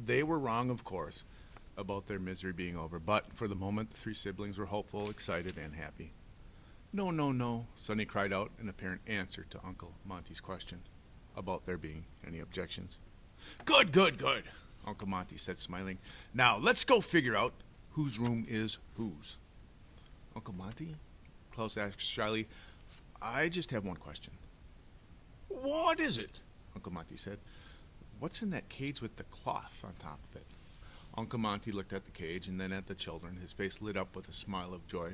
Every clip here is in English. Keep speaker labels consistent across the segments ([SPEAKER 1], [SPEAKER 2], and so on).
[SPEAKER 1] They were wrong, of course, about their misery being over, but for the moment the three siblings were hopeful, excited, and happy. No, no, no, Sonny cried out in apparent answer to Uncle Monty's question about there being any objections. Good, good, good, Uncle Monty said, smiling. Now, let's go figure out whose room is whose. Uncle Monty? Klaus asked shyly. I just have one question. What is it? Uncle Monty said. What's in that cage with the cloth on top of it? Uncle Monty looked at the cage and then at the children. His face lit up with a smile of joy.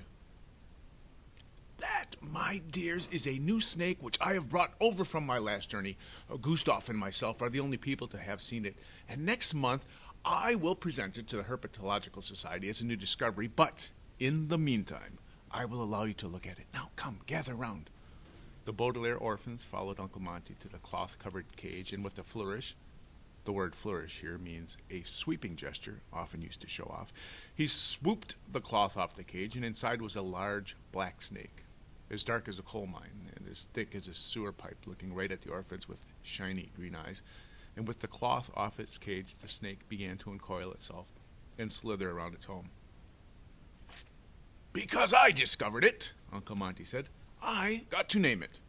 [SPEAKER 1] That, my dears, is a new snake which I have brought over from my last journey. Gustav and myself are the only people to have seen it, and next month I will present it to the Herpetological Society as a new discovery, but in the meantime, I will allow you to look at it. Now, come, gather round. The Baudelaire orphans followed Uncle Monty to the cloth-covered cage, and with a flourish, the word flourish here means a sweeping gesture, often used to show off, he swooped the cloth off the cage, and inside was a large black snake, as dark as a coal mine and as thick as a sewer pipe, looking right at the orphans with shiny green eyes. And with the cloth off its cage, the snake began to uncoil itself and slither around its home. Because I discovered it, Uncle Monty said. I got to name it.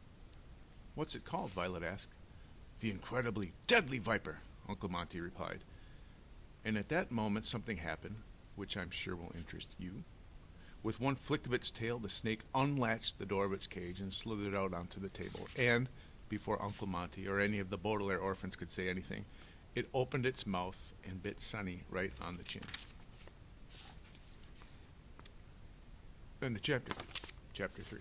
[SPEAKER 1] What's it called? Violet asked. The incredibly deadly viper, Uncle Monty replied. And at that moment something happened, which I'm sure will interest you. With one flick of its tail, the snake unlatched the door of its cage and slithered out onto the table. And, before Uncle Monty or any of the Baudelaire orphans could say anything, it opened its mouth and bit Sonny right on the chin. Then the chapter 3.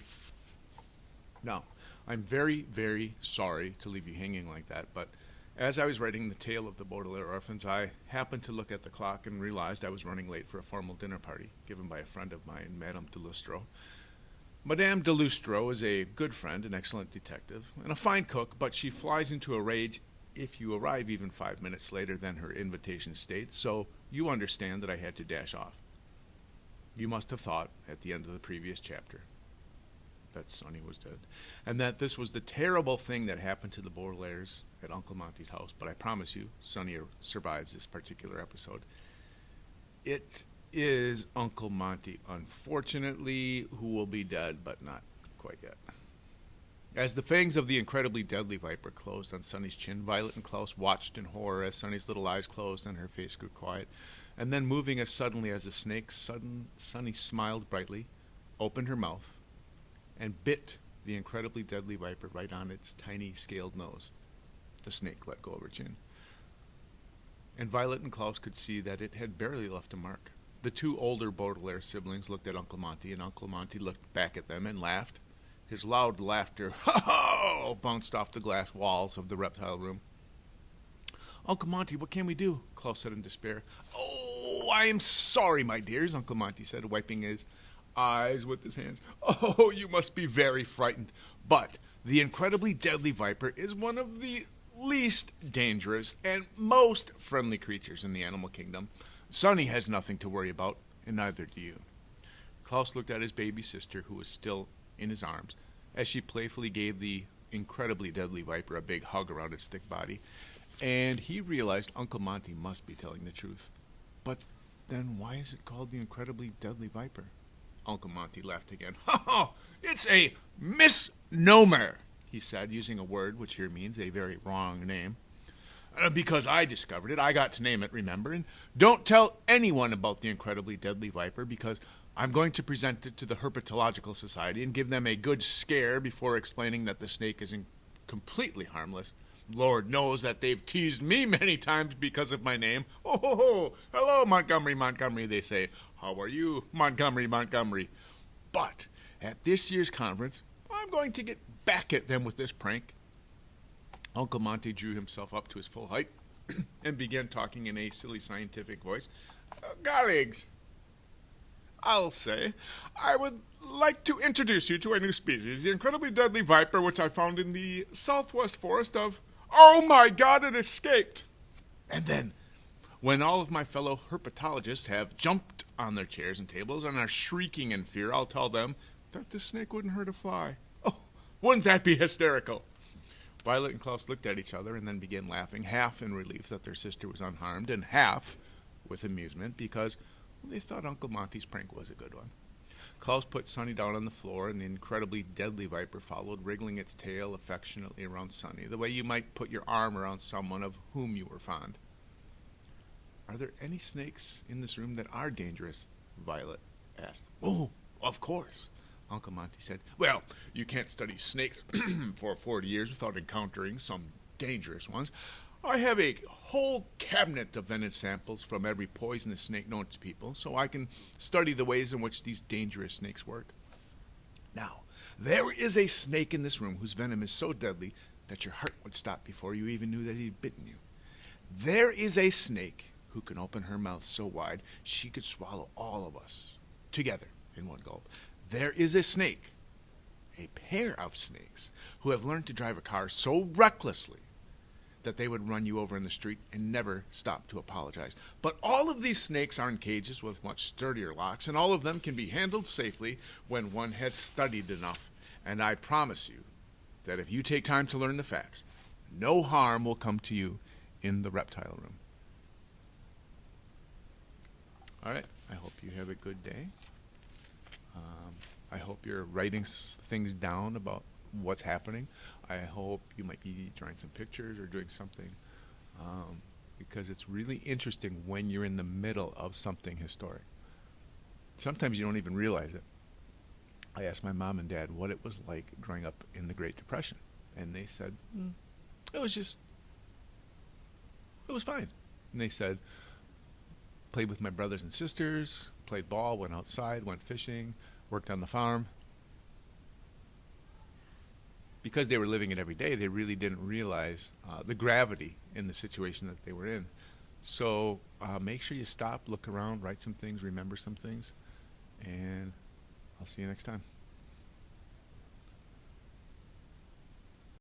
[SPEAKER 1] Now, I'm very, very sorry to leave you hanging like that, but as I was writing the tale of the Baudelaire orphans, I happened to look at the clock and realized I was running late for a formal dinner party given by a friend of mine, Madame de Lustro. Madame de Lustro is a good friend, an excellent detective, and a fine cook, but she flies into a rage if you arrive even 5 minutes later than her invitation states, so you understand that I had to dash off. You must have thought, at the end of the previous chapter, that Sonny was dead, and that this was the terrible thing that happened to the Baudelaires at Uncle Monty's house, but I promise you, Sonny survives this particular episode. It is Uncle Monty, unfortunately, who will be dead, but not quite yet. As the fangs of the incredibly deadly viper closed on Sonny's chin, Violet and Klaus watched in horror as Sonny's little eyes closed and her face grew quiet, and then moving as suddenly as a snake, Sonny smiled brightly, opened her mouth, and bit the incredibly deadly viper right on its tiny scaled nose. The snake let go of her chin. And Violet and Klaus could see that it had barely left a mark. The two older Baudelaire siblings looked at Uncle Monty, and Uncle Monty looked back at them and laughed. His loud laughter, ho-ho, bounced off the glass walls of the reptile room. Uncle Monty, what can we do? Klaus said in despair. Oh, I am sorry, my dears, Uncle Monty said, wiping his eyes with his hands. Oh, you must be very frightened. But the incredibly deadly viper is one of the least dangerous and most friendly creatures in the animal kingdom. Sonny has nothing to worry about, and neither do you. Klaus looked at his baby sister, who was still in his arms, as she playfully gave the incredibly deadly viper a big hug around its thick body, and he realized Uncle Monty must be telling the truth. But then why is it called the incredibly deadly viper? Uncle Monty laughed again. Ha! It's a misnomer, he said, using a word which here means a very wrong name. Because I discovered it, I got to name it, remember? And don't tell anyone about the incredibly deadly viper, because I'm going to present it to the Herpetological Society and give them a good scare before explaining that the snake is completely harmless. Lord knows that they've teased me many times because of my name. Oh, hello, Montgomery, Montgomery, they say. How are you, Montgomery, Montgomery? But at this year's conference, I'm going to get back at them with this prank. Uncle Monty drew himself up to his full height and began talking in a silly scientific voice. Colleagues, I'll say, I would like to introduce you to a new species, the incredibly deadly viper which I found in the southwest forest of... Oh my God, it escaped! And then, when all of my fellow herpetologists have jumped on their chairs and tables and are shrieking in fear, I'll tell them that this snake wouldn't hurt a fly. Oh, wouldn't that be hysterical? Violet and Klaus looked at each other and then began laughing, half in relief that their sister was unharmed and half with amusement because they thought Uncle Monty's prank was a good one. Klaus put Sonny down on the floor, and the incredibly deadly viper followed, wriggling its tail affectionately around Sonny, the way you might put your arm around someone of whom you were fond. "Are there any snakes in this room that are dangerous?" Violet asked. "Oh, of course," Uncle Monty said. "Well, you can't study snakes for 40 years without encountering some dangerous ones. I have a whole cabinet of venom samples from every poisonous snake known to people, so I can study the ways in which these dangerous snakes work. Now, there is a snake in this room whose venom is so deadly that your heart would stop before you even knew that he had bitten you. There is a snake who can open her mouth so wide she could swallow all of us together in one gulp. There is a snake, a pair of snakes, who have learned to drive a car so recklessly that they would run you over in the street and never stop to apologize. But all of these snakes are in cages with much sturdier locks, and all of them can be handled safely when one has studied enough. And I promise you that if you take time to learn the facts, no harm will come to you in the Reptile Room." All right, I hope you have a good day. I hope you're writing things down about what's happening. I hope you might be drawing some pictures or doing something, because it's really interesting when you're in the middle of something historic. Sometimes you don't even realize it. I asked my mom and dad what it was like growing up in the Great Depression, and they said, it was fine. And they said, played with my brothers and sisters, played ball, went outside, went fishing, worked on the farm. Because they were living it every day, they really didn't realize the gravity in the situation that they were in. So make sure you stop, look around, write some things, remember some things, and I'll see you next time.